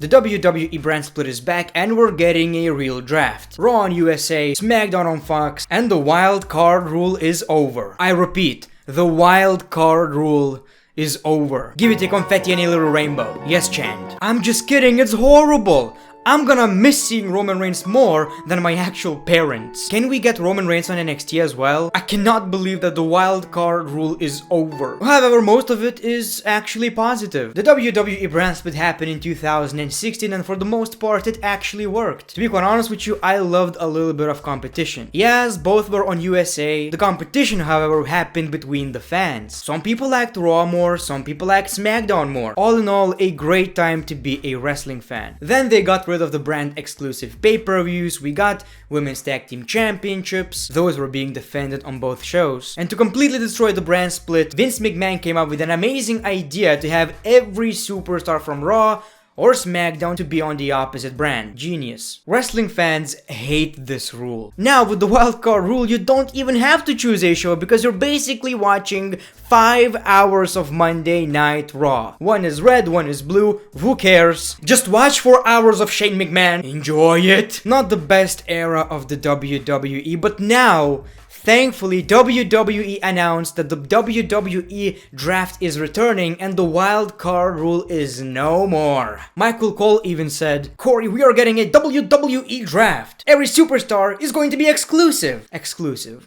The WWE brand split is back and we're getting a real draft. Raw on USA, SmackDown on Fox, and the wild card rule is over. I repeat, the wild card rule is over. Give it a confetti and a little rainbow. Yes, chant. I'm just kidding, it's horrible. I'm gonna miss seeing Roman Reigns more than my actual parents. Can we get Roman Reigns on NXT as well? I cannot believe that the wild card rule is over. However, most of it is actually positive. The WWE brand split happened in 2016 and for the most part it actually worked. To be quite honest with you, I loved a little bit of competition. Yes, both were on USA. The competition, however, happened between the fans. Some people liked Raw more, some people liked SmackDown more. All in all, a great time to be a wrestling fan. Then they got rid of the brand exclusive pay-per-views, we got Women's Tag Team Championships, those were being defended on both shows. And to completely destroy the brand split, Vince McMahon came up with an amazing idea to have every superstar from Raw or SmackDown to be on the opposite brand. Genius. Wrestling fans hate this rule. Now with the wildcard rule, you don't even have to choose a show because you're basically watching 5 hours of Monday Night Raw. One is red, one is blue, who cares? Just watch 4 hours of Shane McMahon, enjoy it. Not the best era of the WWE, but now, thankfully, WWE announced that the WWE draft is returning and the wild card rule is no more. Michael Cole even said, "Corey, we are getting a WWE draft. Every superstar is going to be exclusive." Exclusive.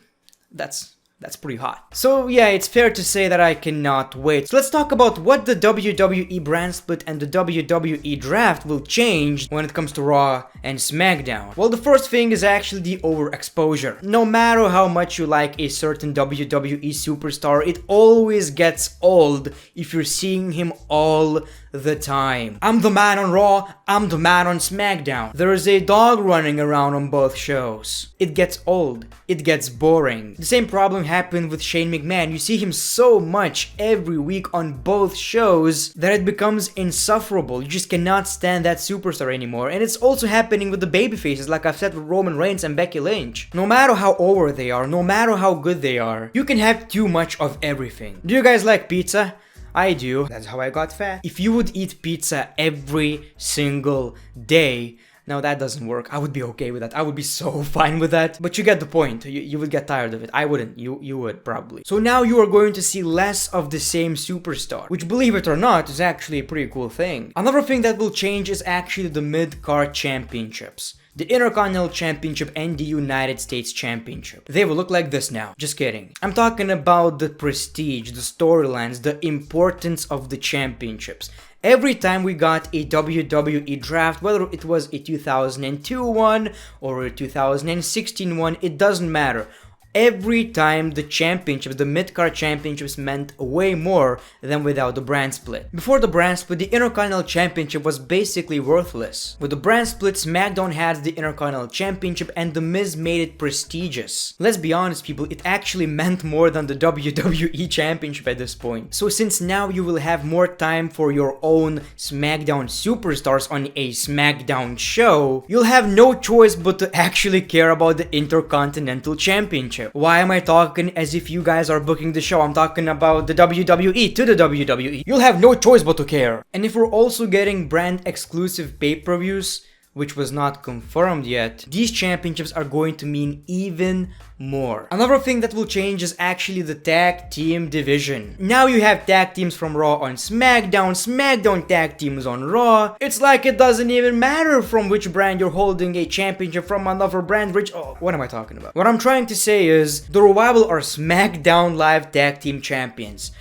That's pretty hot. So yeah, it's fair to say that I cannot wait. So let's talk about what the WWE brand split and the WWE draft will change when it comes to Raw and SmackDown. Well, the first thing is actually the overexposure. No matter how much you like a certain WWE superstar, it always gets old if you're seeing him all the time. I'm the man on Raw, I'm the man on SmackDown. There is a dog running around on both shows. It gets old. It gets boring. The same problem happened with Shane McMahon. You see him so much every week on both shows that it becomes insufferable. You just cannot stand that superstar anymore. And it's also happening with the babyfaces, like I've said with Roman Reigns and Becky Lynch. No matter how over they are, no matter how good they are, you can have too much of everything. Do you guys like pizza? I do. That's how I got fat. If you would eat pizza every single day, now that doesn't work. I would be okay with that. I would be so fine with that. But you get the point. You would get tired of it. I wouldn't. You would probably. So now you are going to see less of the same superstar, which, believe it or not, is actually a pretty cool thing. Another thing that will change is actually the Midcard Championships. The Intercontinental Championship and the United States Championship. They will look like this now. Just kidding. I'm talking about the prestige, the storylines, the importance of the championships. Every time we got a WWE draft, whether it was a 2002 one or a 2016 one, it doesn't matter. Every time the championships, the Midcard Championships, meant way more than without the brand split. Before the brand split, the Intercontinental Championship was basically worthless. With the brand split, SmackDown had the Intercontinental Championship and The Miz made it prestigious. Let's be honest, people, it actually meant more than the WWE Championship at this point. So since now you will have more time for your own SmackDown superstars on a SmackDown show, you'll have no choice but to actually care about the Intercontinental Championship. Why am I talking as if you guys are booking the show? I'm talking about the WWE to the WWE. You'll have no choice but to care. And if we're also getting brand exclusive pay-per-views, which was not confirmed yet, these championships are going to mean even more. Another thing that will change is actually the tag team division. Now you have tag teams from Raw on SmackDown, SmackDown tag teams on Raw. It's like it doesn't even matter from which brand you're holding a championship from another brand, which, oh, what am I talking about? What I'm trying to say is, the Revival are SmackDown Live tag team champions.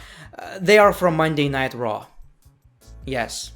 They are from Monday Night Raw. Yes.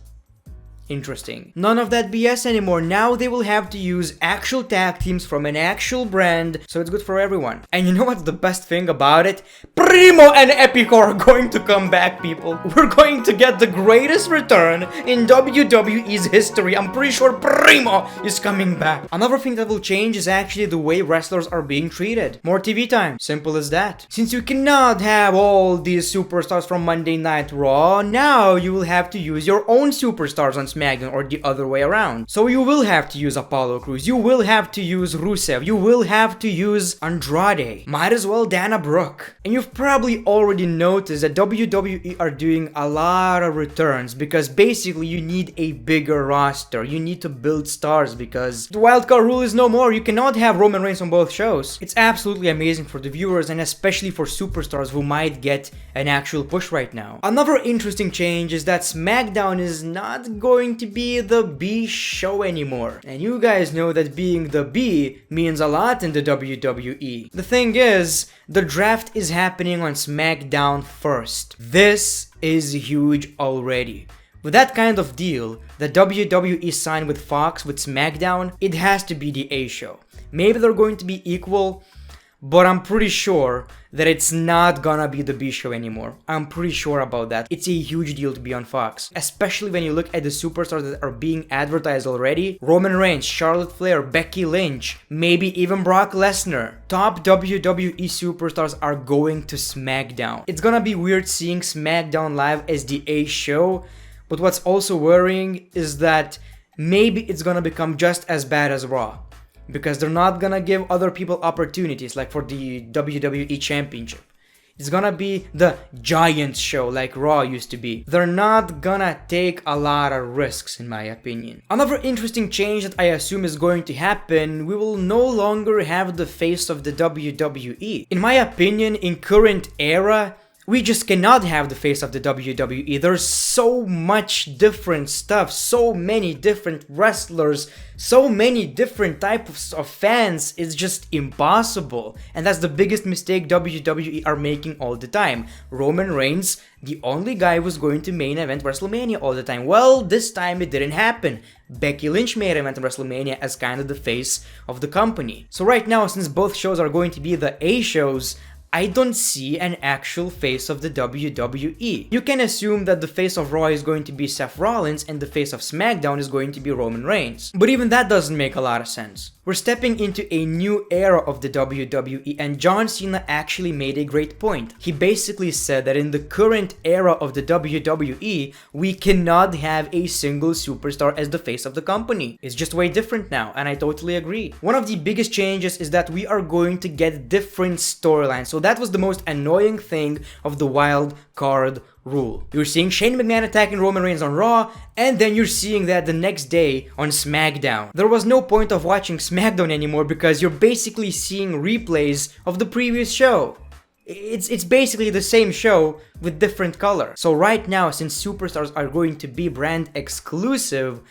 Interesting. None of that BS anymore. Now they will have to use actual tag teams from an actual brand, so it's good for everyone. And you know what's the best thing about it? Primo and Epico are going to come back, people. We're going to get the greatest return in WWE's history. I'm pretty sure Primo is coming back. Another thing that will change is actually the way wrestlers are being treated. More TV time. Simple as that. Since you cannot have all these superstars from Monday Night Raw, now you will have to use your own superstars on SmackDown. SmackDown or the other way around. So you will have to use Apollo Crews, you will have to use Rusev, you will have to use Andrade, might as well Dana Brooke. And you've probably already noticed that WWE are doing a lot of returns because basically you need a bigger roster, you need to build stars because the wildcard rule is no more. You cannot have Roman Reigns on both shows. It's absolutely amazing for the viewers and especially for superstars who might get an actual push right now. Another interesting change is that SmackDown is not going to be the B show anymore. And you guys know that being the B means a lot in the WWE. The thing is, the draft is happening on SmackDown first. This is huge already. With that kind of deal that WWE signed with Fox with SmackDown, it has to be the A show. Maybe they're going to be equal, but I'm pretty sure that it's not gonna be the B show anymore. I'm pretty sure about that. It's a huge deal to be on Fox, especially when you look at the superstars that are being advertised already. Roman Reigns, Charlotte Flair, Becky Lynch, maybe even Brock Lesnar. Top WWE superstars are going to SmackDown. It's gonna be weird seeing SmackDown Live as the A show, but what's also worrying is that maybe it's gonna become just as bad as Raw. Because they're not gonna give other people opportunities, like for the WWE Championship. It's gonna be the Giants show like Raw used to be. They're not gonna take a lot of risks, in my opinion. Another interesting change that I assume is going to happen, we will no longer have the face of the WWE. In my opinion, in current era, we just cannot have the face of the WWE. There's so much different stuff, so many different wrestlers, so many different types of fans. It's just impossible. And that's the biggest mistake WWE are making all the time. Roman Reigns, the only guy who's going to main event WrestleMania all the time. Well, this time it didn't happen. Becky Lynch main event WrestleMania as kind of the face of the company. So right now, since both shows are going to be the A shows, I don't see an actual face of the WWE. You can assume that the face of Raw is going to be Seth Rollins and the face of SmackDown is going to be Roman Reigns. But even that doesn't make a lot of sense. We're stepping into a new era of the WWE, and John Cena actually made a great point. He basically said that in the current era of the WWE, we cannot have a single superstar as the face of the company. It's just way different now, and I totally agree. One of the biggest changes is that we are going to get different storylines. So that was the most annoying thing of the wild card rule. You're seeing Shane McMahon attacking Roman Reigns on Raw, and then you're seeing that the next day on SmackDown. There was no point of watching SmackDown anymore because you're basically seeing replays of the previous show. It's basically the same show with different color. So right now, since superstars are going to be brand exclusive,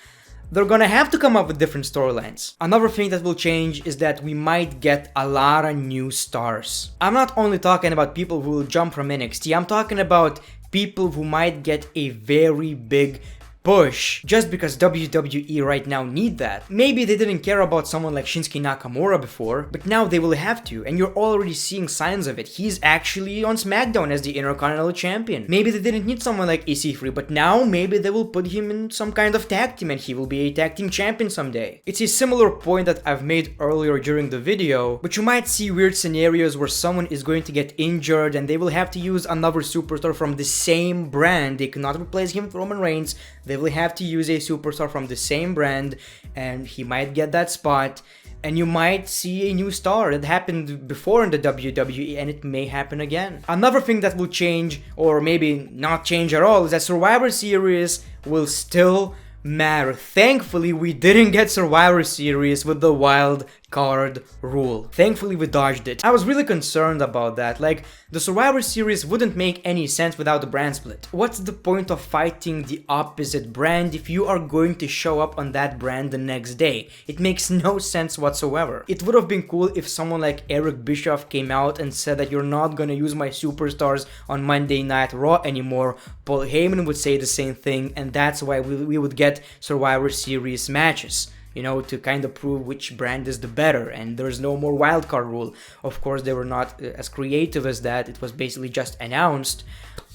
they're gonna have to come up with different storylines. Another thing that will change is that we might get a lot of new stars. I'm not only talking about people who will jump from NXT, I'm talking about people who might get a very big push just because WWE right now need that. Maybe they didn't care about someone like Shinsuke Nakamura before, but now they will have to, and you're already seeing signs of it. He's actually on SmackDown as the Intercontinental Champion. Maybe they didn't need someone like EC3, but now maybe they will put him in some kind of tag team and he will be a tag team champion someday. It's a similar point that I've made earlier during the video, but you might see weird scenarios where someone is going to get injured and they will have to use another superstar from the same brand. They cannot replace him with Roman Reigns. They will have to use a superstar from the same brand and he might get that spot, and you might see a new star. That happened before in the WWE and it may happen again. Another thing that will change, or maybe not change at all, is that Survivor Series will still matter. Thankfully, we didn't get Survivor Series with the wild card rule. Thankfully, we dodged it. I was really concerned about that. Like, the Survivor Series wouldn't make any sense without the brand split. What's the point of fighting the opposite brand if you are going to show up on that brand the next day? It makes no sense whatsoever. It would have been cool if someone like Eric Bischoff came out and said that you're not gonna use my superstars on Monday Night Raw anymore. Paul Heyman would say the same thing, and that's why we would get Survivor Series matches. You know, to kind of prove which brand is the better, and there's no more wildcard rule. Of course, they were not as creative as that. It was basically just announced.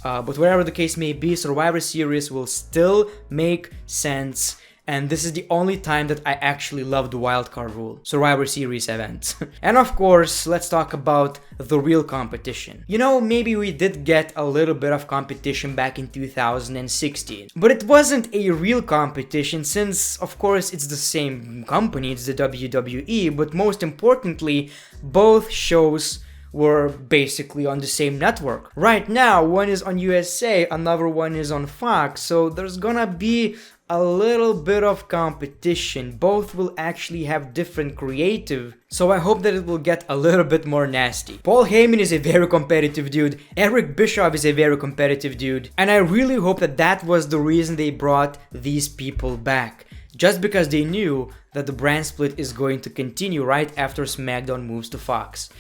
But whatever the case may be, Survivor Series will still make sense, And this is the only time that I actually love the wildcard rule, Survivor Series events. And of course, let's talk about the real competition. You know, maybe we did get a little bit of competition back in 2016, but it wasn't a real competition since, of course, it's the same company, it's the WWE, but most importantly, both shows were basically on the same network. Right now, one is on USA, another one is on Fox, so there's gonna be a little bit of competition. Both will actually have different creative, so I hope that it will get a little bit more nasty. Paul Heyman is a very competitive dude, Eric Bischoff is a very competitive dude, and I really hope that that was the reason they brought these people back. Just because they knew that the brand split is going to continue right after SmackDown moves to Fox.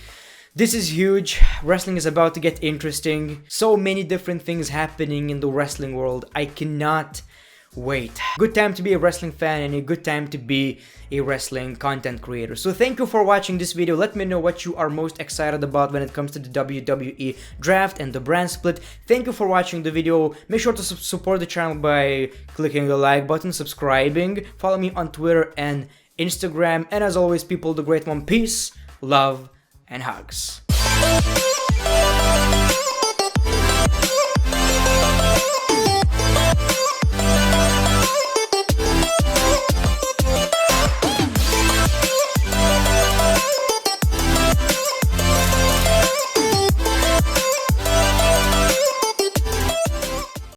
This is huge, wrestling is about to get interesting, so many different things happening in the wrestling world, I cannot wait. Good time to be a wrestling fan and a good time to be a wrestling content creator. So thank you for watching this video, let me know what you are most excited about when it comes to the WWE draft and the brand split. Thank you for watching the video, make sure to support the channel by clicking the like button, subscribing, follow me on Twitter and Instagram, and as always people, the great one, peace, love, and hugs.